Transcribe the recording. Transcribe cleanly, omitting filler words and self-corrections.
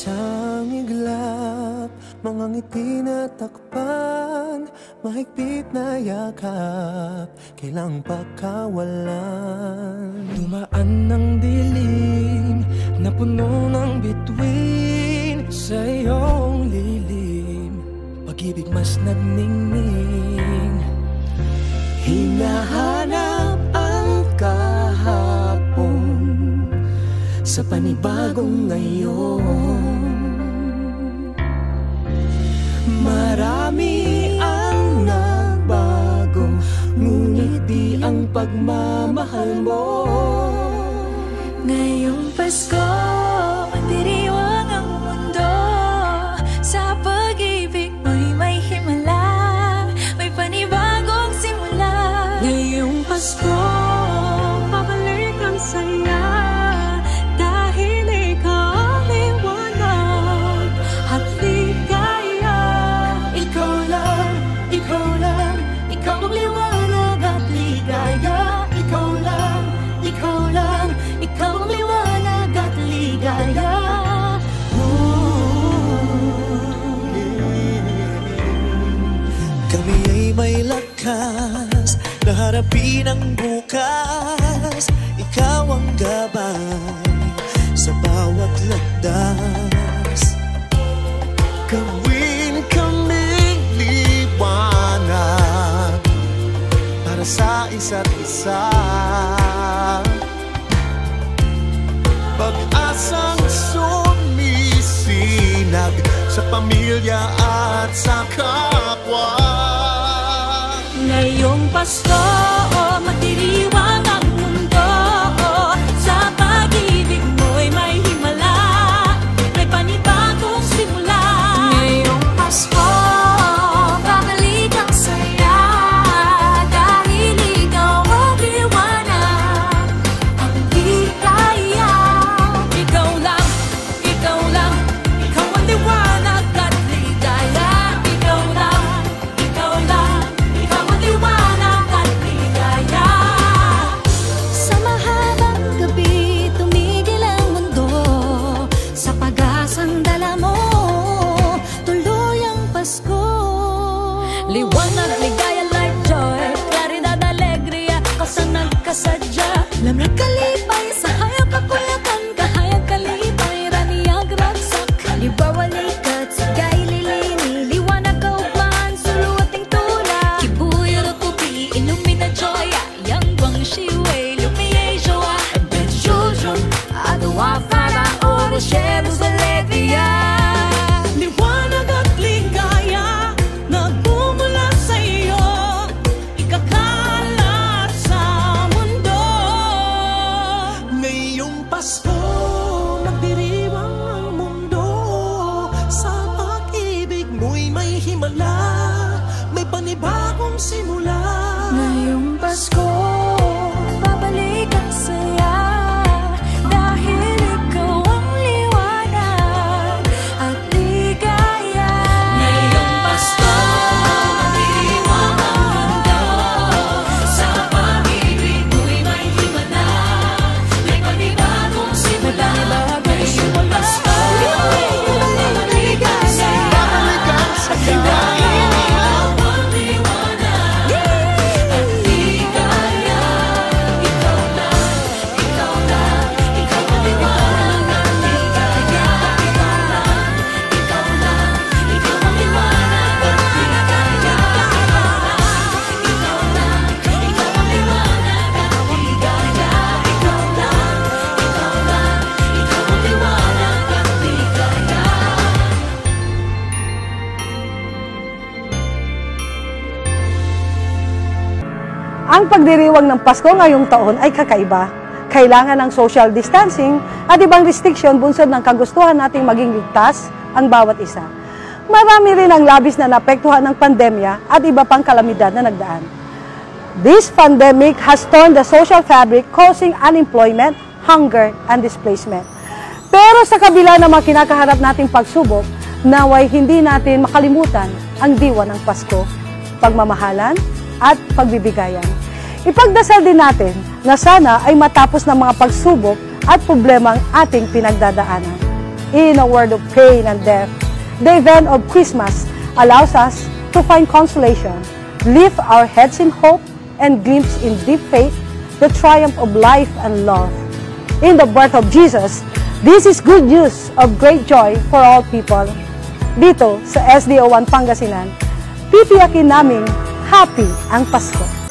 Isang iglap, mga ngiti na takpan, mahigpit na yakap, kailang pagkawalan. Dumaan ng dilim na puno ng bituin, sa iyong lilim, pag-ibig mas nagningning. Hinahanap ang kahapon sa panibagong ngayon. Marami ang nagbago, ngunit di ang pagmamahal mo. Ngayong Pasko, magdiriwang ang mundo. Sa pag-ibig mo'y may himala, may panibagong simula. Ngayong Pasko, babalik ang saya, dahil ikaw ang liwanag at ligaya. Ikaw lang, ikaw lang, ikaw ang liwanag at ligaya. Ikaw lang, ikaw lang, ikaw ang liwanag at ligaya. Kami ay may lakas na harapin ang bukas. Ikaw ang gabay sa bawat landas. Gawin kaming liwanag para sa isa't isa. Pag-asang sumisinag sa pamilya at sa kapwa. Ngayong Pasko, magdiriwang ang mundo. Sa pag-ibig mo'y may himala, may panibagong simula. Ngayong Pasko, babalik ang saya, dahil ikaw ang liwanag, ang ligaya. Ikaw lang, ikaw lang, ikaw ang liwanag at ligaya. Ikaw lang, ikaw lang, ikaw ang liwanag at ligaya. Sa mahabang gabi, tumigil ang mundo, sa pag-asang dala mo, tuloy ang Pasko. Liwanag, ligaya, light, joy, klaridad, alegria, kasanag, kasadya, lamang kalipay, sa hayag kakulakan, kahayag kalipay, raniyag, ragsak, libawalikat, sigay, lilini, liwanag, kaugman, suluating tula, kibuyo, rutubi, ilumina, joya, yang guang shiway, lumiye, joa, ben children, adawa, fara, oro, sheros, alegria. Liwanag at ligaya, nagmumula sa iyo, ikakalat sa mundo. Ngayong Pasko, magdiriwang ang mundo. Sa pag-ibig mo'y may himala, may panibagong simula. Ngayong Pasko, babalik ang saya, dahil ikaw ang liwanag at ligaya. Ngayong Pasko, magdiriwang ang mundo. Sa pag-ibig mo'y may himala, may panibagong simula. Ngayong Pasko, babalik ang saya, dahil ikaw ang liwanag at ligaya. Ikaw lang, ikaw lang, ikaw ang liwanag at ligaya. Ikaw lang, ikaw lang, ikaw ang liwanag at ligaya. Ikaw lang, ikaw ang liwanag at ligaya. Ikaw lang, ikaw lang, ikaw ang liwanag at ligaya. Ang pagdiriwang ng Pasko ngayong taon ay kakaiba. Kailangan ng social distancing at ibang restriction bunsod ng kagustuhan nating maging ligtas ang bawat isa. Marami rin ang labis na naapektuhan ng pandemya at iba pang kalamidad na nagdaan. This pandemic has torn the social fabric, causing unemployment, hunger, and displacement. Pero sa kabila ng mga kinakaharap nating pagsubok, naway hindi natin makalimutan ang diwa ng Pasko, pagmamahalan at pagbibigayan. Ipagdasal din natin na sana ay matapos ng mga pagsubok at problemang ating pinagdadaanan. in a world of pain and death. The event of Christmas allows us to find consolation, lift our heads in hope, and glimpse in deep faith the triumph of life and love. In the birth of Jesus, this is good news of great joy for all people. Dito sa SDO1 Pangasinan, titiyakin naming happy ang Pasko.